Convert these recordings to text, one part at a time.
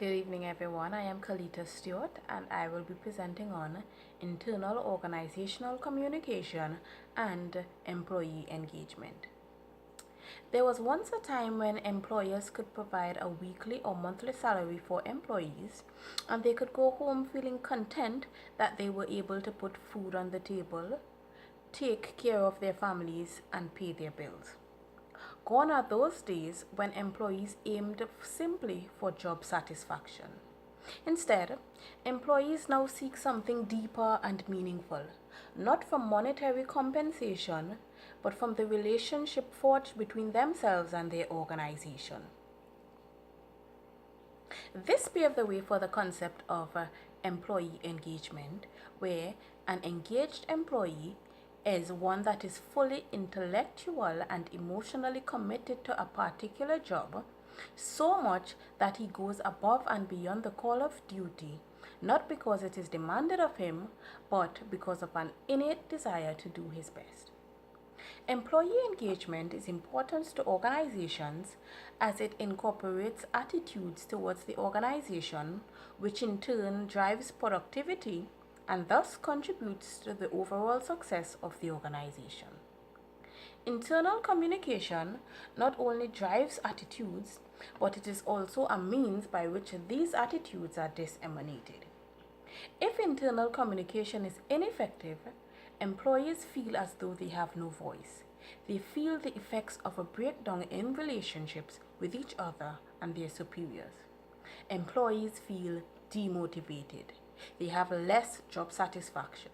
Good evening, everyone. I am Kalita Stewart, and I will be presenting on internal organizational communication and employee engagement. There was once a time when employers could provide a weekly or monthly salary for employees, and they could go home feeling content that they were able to put food on the table, take care of their families, and pay their bills. Gone are those days when employees aimed simply for job satisfaction. Instead, employees now seek something deeper and meaningful, not from monetary compensation, but from the relationship forged between themselves and their organization. This paved the way for the concept of employee engagement, where an engaged employee is one that is fully intellectual and emotionally committed to a particular job, so much that he goes above and beyond the call of duty, not because it is demanded of him, but because of an innate desire to do his best. Employee engagement is important to organizations as it incorporates attitudes towards the organization, which in turn drives productivity and thus contributes to the overall success of the organization. Internal communication not only drives attitudes, but it is also a means by which these attitudes are disseminated. If internal communication is ineffective, employees feel as though they have no voice. They feel the effects of a breakdown in relationships with each other and their superiors. Employees feel demotivated. They have less job satisfaction.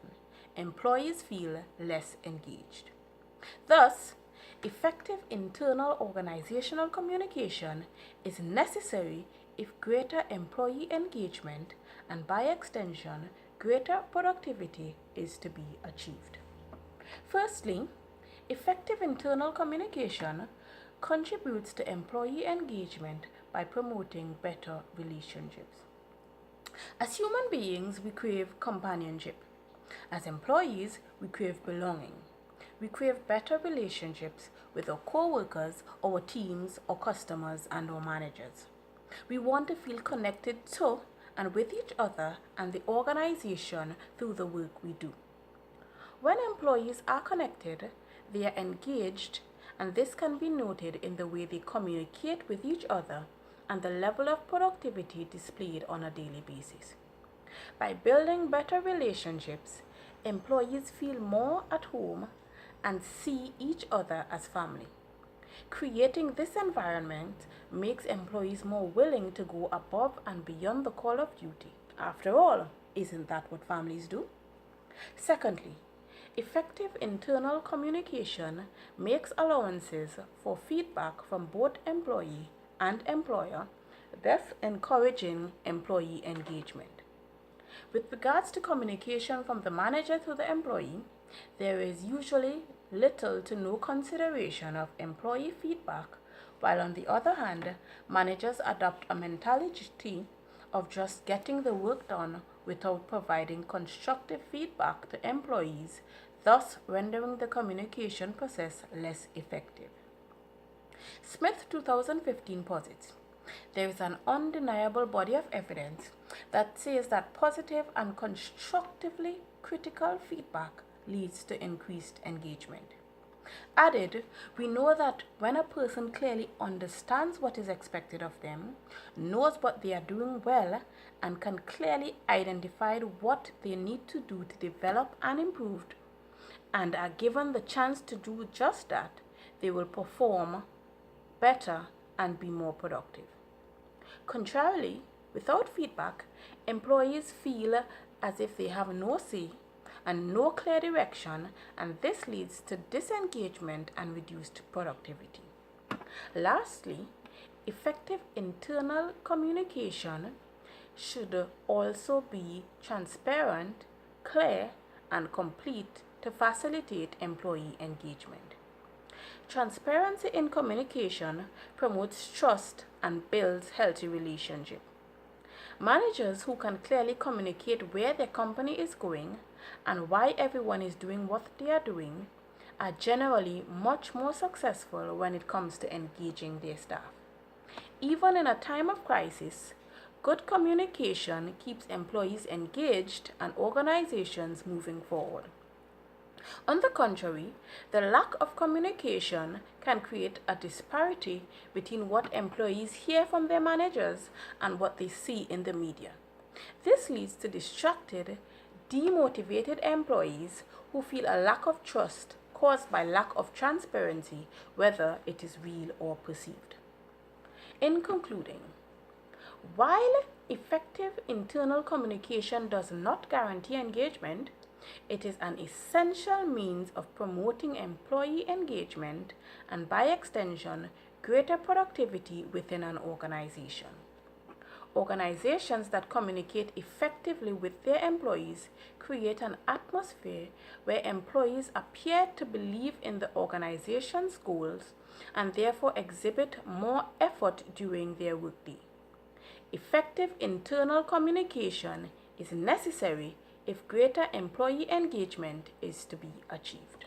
Employees feel less engaged. Thus, effective internal organizational communication is necessary if greater employee engagement and by extension, greater productivity is to be achieved. Firstly, effective internal communication contributes to employee engagement by promoting better relationships. As human beings, we crave companionship. As employees, we crave belonging. We crave better relationships with our co-workers, our teams, our customers, and our managers. We want to feel connected to and with each other and the organization through the work we do. When employees are connected, they are engaged, and this can be noted in the way they communicate with each other and the level of productivity displayed on a daily basis. By building better relationships, employees feel more at home and see each other as family. Creating this environment makes employees more willing to go above and beyond the call of duty. After all, isn't that what families do? Secondly, effective internal communication makes allowances for feedback from both employee and employer, thus encouraging employee engagement. With regards to communication from the manager to the employee, there is usually little to no consideration of employee feedback, while on the other hand, managers adopt a mentality of just getting the work done without providing constructive feedback to employees, thus rendering the communication process less effective. Smith 2015 posits, there is an undeniable body of evidence that says that positive and constructively critical feedback leads to increased engagement. Added, we know that when a person clearly understands what is expected of them, knows what they are doing well, and can clearly identify what they need to do to develop and improve, and are given the chance to do just that, they will perform better and be more productive. Contrarily, without feedback, employees feel as if they have no say and no clear direction, and this leads to disengagement and reduced productivity. Lastly, effective internal communication should also be transparent, clear, and complete to facilitate employee engagement. Transparency in communication promotes trust and builds healthy relationships. Managers who can clearly communicate where their company is going and why everyone is doing what they are doing are generally much more successful when it comes to engaging their staff. Even in a time of crisis, good communication keeps employees engaged and organizations moving forward. On the contrary, the lack of communication can create a disparity between what employees hear from their managers and what they see in the media. This leads to distracted, demotivated employees who feel a lack of trust caused by lack of transparency, whether it is real or perceived. In concluding, while effective internal communication does not guarantee engagement, it is an essential means of promoting employee engagement and, by extension, greater productivity within an organization. Organizations that communicate effectively with their employees create an atmosphere where employees appear to believe in the organization's goals and therefore exhibit more effort during their workday. Effective internal communication is necessary if greater employee engagement is to be achieved.